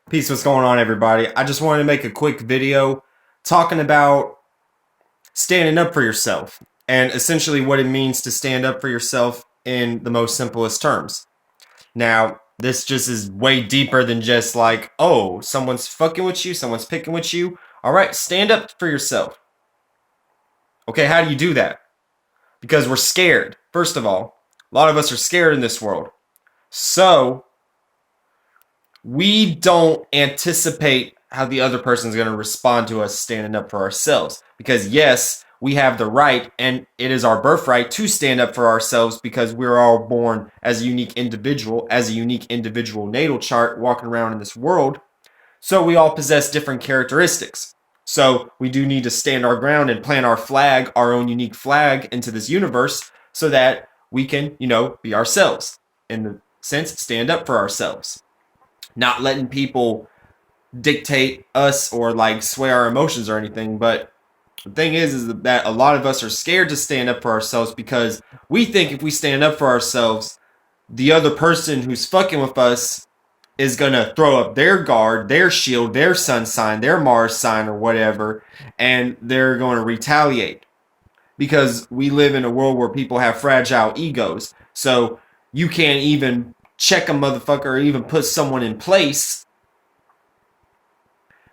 Peace, what's going on, everybody? I just wanted to make a quick video talking about standing up for yourself and essentially what it means to stand up for yourself in the most simplest terms. Now, this just is way deeper than just like, oh, someone's fucking with you, someone's picking with you. All right, stand up for yourself. Okay, how do you do that? Because we're scared. First of all, a lot of us are scared in this world. So, we don't anticipate how the other person is going to respond to us standing up for ourselves. Because yes, we have the right, and it is our birthright to stand up for ourselves because we're all born as a unique individual, natal chart walking around in this world. So we all possess different characteristics. So we do need to stand our ground and plant our flag, our own unique flag into this universe so that we can, be ourselves. In the sense, stand up for ourselves. Not letting people dictate us or like sway our emotions or anything. But the thing is that a lot of us are scared to stand up for ourselves because we think if we stand up for ourselves, the other person who's fucking with us is going to throw up their guard, their shield, their sun sign, their Mars sign or whatever, and they're going to retaliate. Because we live in a world where people have fragile egos. So you can't even check a motherfucker or even put someone in place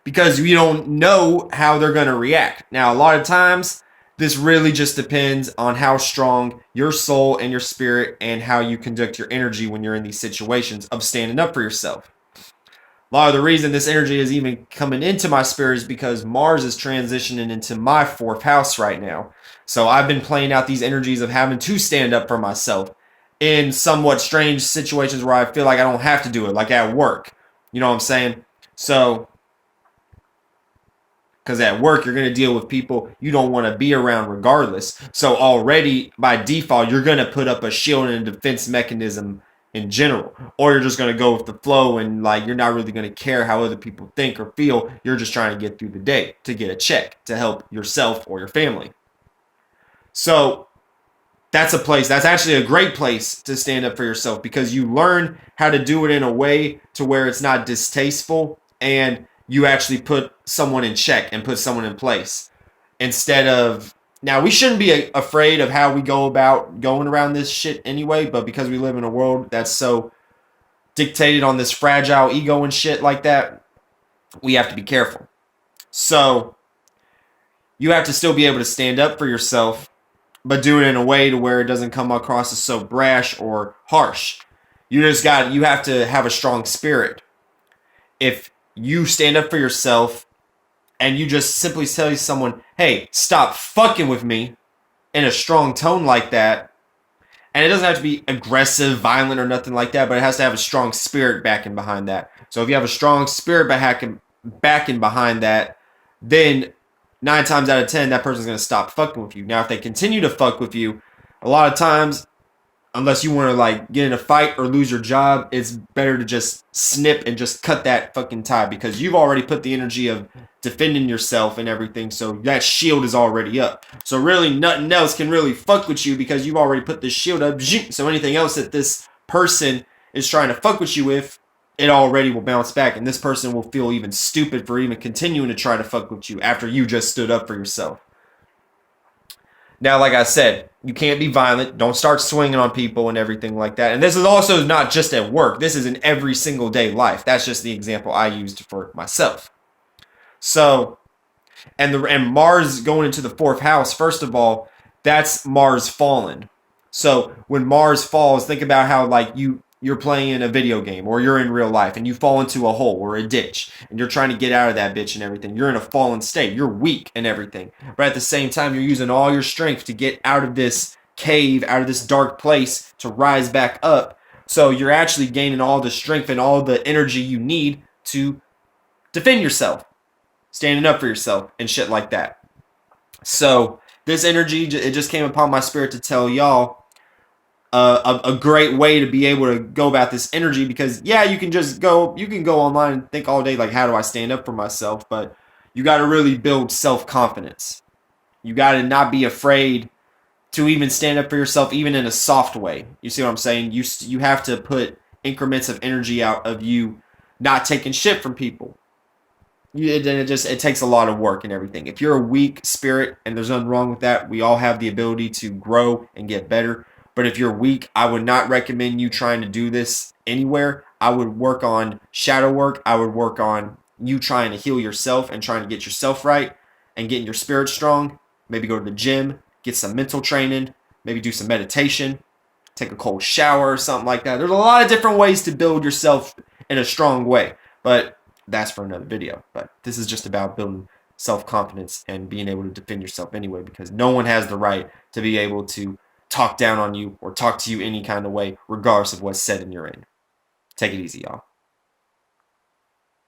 because you don't know how they're going to react. Now, a lot of times, this really just depends on how strong your soul and your spirit and how you conduct your energy when you're in these situations of standing up for yourself. A lot of the reason this energy is even coming into my spirit is because Mars is transitioning into my fourth house right now. So I've been playing out these energies of having to stand up for myself in somewhat strange situations where I feel like I don't have to do it, like at work. You know what I'm saying? So, because at work, you're going to deal with people you don't want to be around regardless. So already, by default, you're going to put up a shield and a defense mechanism in general. Or you're just going to go with the flow and like you're not really going to care how other people think or feel. You're just trying to get through the day to get a check to help yourself or your family. So that's actually a great place to stand up for yourself because you learn how to do it in a way to where it's not distasteful and you actually put someone in check and put someone in place instead of. Now, we shouldn't be afraid of how we go about going around this shit anyway, but because we live in a world that's so dictated on this fragile ego and shit like that, we have to be careful. So you have to still be able to stand up for yourself, but do it in a way to where it doesn't come across as so brash or harsh. You have to have a strong spirit. If you stand up for yourself and you just simply tell someone, hey, stop fucking with me in a strong tone like that, and it doesn't have to be aggressive, violent, or nothing like that, but it has to have a strong spirit backing behind that. So if you have a strong spirit backing behind that, then 9 times out of 10, that person's going to stop fucking with you. Now, if they continue to fuck with you, a lot of times, unless you want to like get in a fight or lose your job, it's better to just snip and just cut that fucking tie because you've already put the energy of defending yourself and everything. So that shield is already up. So really nothing else can really fuck with you because you've already put this shield up. So anything else that this person is trying to fuck with you with, it already will bounce back. And this person will feel even stupid for even continuing to try to fuck with you after you just stood up for yourself. Now, like I said, you can't be violent. Don't start swinging on people and everything like that. And this is also not just at work. This is in every single day life. That's just the example I used for myself. So, and Mars going into the fourth house, first of all, that's Mars fallen. So when Mars falls, think about how like you're playing a video game or you're in real life and you fall into a hole or a ditch and you're trying to get out of that bitch and everything. You're in a fallen state. You're weak and everything. But at the same time, you're using all your strength to get out of this cave, out of this dark place to rise back up. So you're actually gaining all the strength and all the energy you need to defend yourself, standing up for yourself and shit like that. So this energy, it just came upon my spirit to tell y'all a great way to be able to go about this energy because yeah, you can go online and think all day like how do I stand up for myself, but you got to really build self-confidence. You got to not be afraid to even stand up for yourself even in a soft way. You see what I'm saying? You have to put increments of energy out of you not taking shit from people. It takes a lot of work and everything. If you're a weak spirit, and there's nothing wrong with that, we all have the ability to grow and get better. But if you're weak, I would not recommend you trying to do this anywhere. I would work on shadow work. I would work on you trying to heal yourself and trying to get yourself right and getting your spirit strong. Maybe go to the gym, get some mental training, maybe do some meditation, take a cold shower or something like that. There's a lot of different ways to build yourself in a strong way. But that's for another video. But this is just about building self-confidence and being able to defend yourself anyway, because no one has the right to be able to talk down on you or talk to you any kind of way, regardless of what's said in your end. Take it easy, y'all.